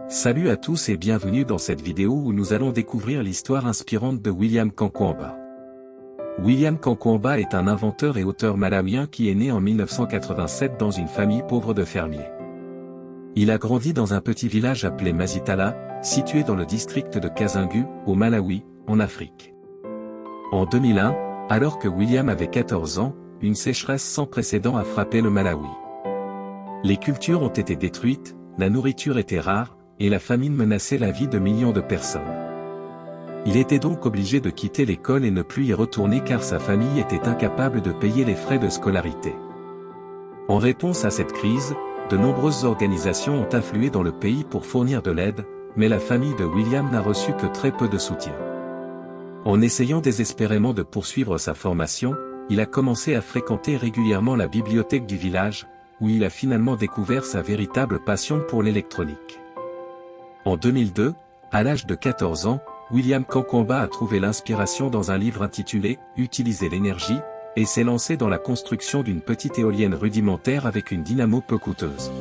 Salut à tous et bienvenue dans cette vidéo où nous allons découvrir l'histoire inspirante de William Kankwamba. William Kankwamba est un inventeur et auteur malawien qui est né en 1987 dans une famille pauvre de fermiers. Il a grandi dans un petit village appelé Masitala, situé dans le district de Kazingu, au Malawi, en Afrique. En 2001, alors que William avait 14 ans, une sécheresse sans précédent a frappé le Malawi. Les cultures ont été détruites, la nourriture était rare, et la famine menaçait la vie de millions de personnes. Il était donc obligé de quitter l'école et ne plus y retourner car sa famille était incapable de payer les frais de scolarité. En réponse à cette crise, de nombreuses organisations ont afflué dans le pays pour fournir de l'aide, mais la famille de William n'a reçu que très peu de soutien. En essayant désespérément de poursuivre sa formation, il a commencé à fréquenter régulièrement la bibliothèque du village, où il a finalement découvert sa véritable passion pour l'électronique. En 2002, à l'âge de 14 ans, William Kankwamba a trouvé l'inspiration dans un livre intitulé « Utiliser l'énergie » et s'est lancé dans la construction d'une petite éolienne rudimentaire avec une dynamo peu coûteuse.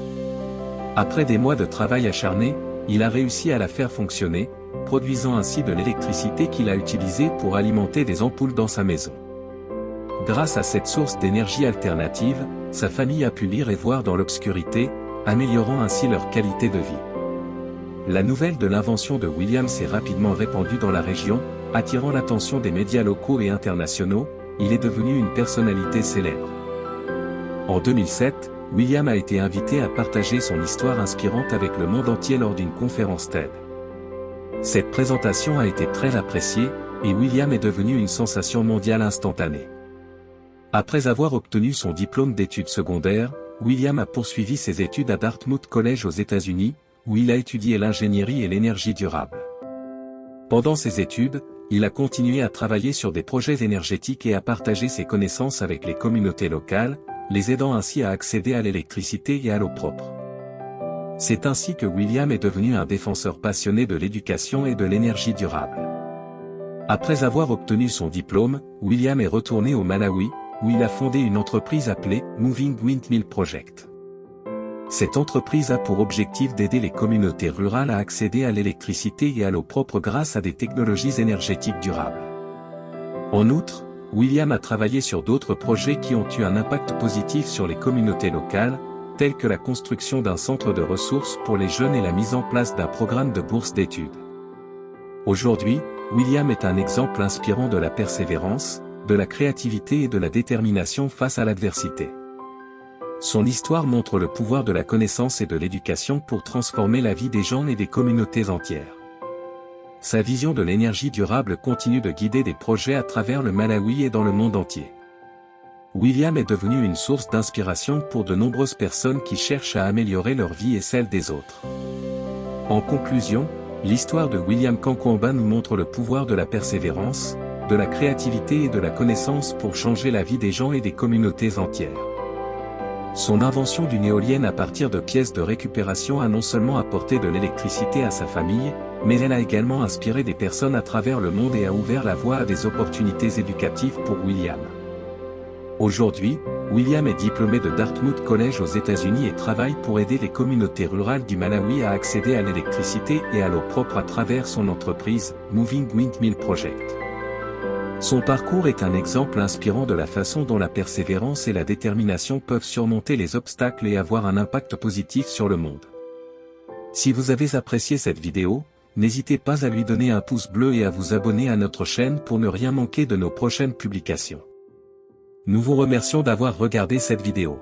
Après des mois de travail acharné, il a réussi à la faire fonctionner, produisant ainsi de l'électricité qu'il a utilisée pour alimenter des ampoules dans sa maison. Grâce à cette source d'énergie alternative, sa famille a pu lire et voir dans l'obscurité, améliorant ainsi leur qualité de vie. La nouvelle de l'invention de William s'est rapidement répandue dans la région, attirant l'attention des médias locaux et internationaux. Il est devenu une personnalité célèbre. En 2007, William a été invité à partager son histoire inspirante avec le monde entier lors d'une conférence TED. Cette présentation a été très appréciée, et William est devenu une sensation mondiale instantanée. Après avoir obtenu son diplôme d'études secondaires, William a poursuivi ses études à Dartmouth College aux États-Unis, où il a étudié l'ingénierie et l'énergie durable. Pendant ses études, il a continué à travailler sur des projets énergétiques et à partager ses connaissances avec les communautés locales, les aidant ainsi à accéder à l'électricité et à l'eau propre. C'est ainsi que William est devenu un défenseur passionné de l'éducation et de l'énergie durable. Après avoir obtenu son diplôme, William est retourné au Malawi, où il a fondé une entreprise appelée Moving Windmill Project. Cette entreprise a pour objectif d'aider les communautés rurales à accéder à l'électricité et à l'eau propre grâce à des technologies énergétiques durables. En outre, William a travaillé sur d'autres projets qui ont eu un impact positif sur les communautés locales, tels que la construction d'un centre de ressources pour les jeunes et la mise en place d'un programme de bourse d'études. Aujourd'hui, William est un exemple inspirant de la persévérance, de la créativité et de la détermination face à l'adversité. Son histoire montre le pouvoir de la connaissance et de l'éducation pour transformer la vie des gens et des communautés entières. Sa vision de l'énergie durable continue de guider des projets à travers le Malawi et dans le monde entier. William est devenu une source d'inspiration pour de nombreuses personnes qui cherchent à améliorer leur vie et celle des autres. En conclusion, l'histoire de William Kankwamba nous montre le pouvoir de la persévérance, de la créativité et de la connaissance pour changer la vie des gens et des communautés entières. Son invention d'une éolienne à partir de pièces de récupération a non seulement apporté de l'électricité à sa famille, mais elle a également inspiré des personnes à travers le monde et a ouvert la voie à des opportunités éducatives pour William. Aujourd'hui, William est diplômé de Dartmouth College aux États-Unis et travaille pour aider les communautés rurales du Malawi à accéder à l'électricité et à l'eau propre à travers son entreprise, Moving Windmill Project. Son parcours est un exemple inspirant de la façon dont la persévérance et la détermination peuvent surmonter les obstacles et avoir un impact positif sur le monde. Si vous avez apprécié cette vidéo, n'hésitez pas à lui donner un pouce bleu et à vous abonner à notre chaîne pour ne rien manquer de nos prochaines publications. Nous vous remercions d'avoir regardé cette vidéo.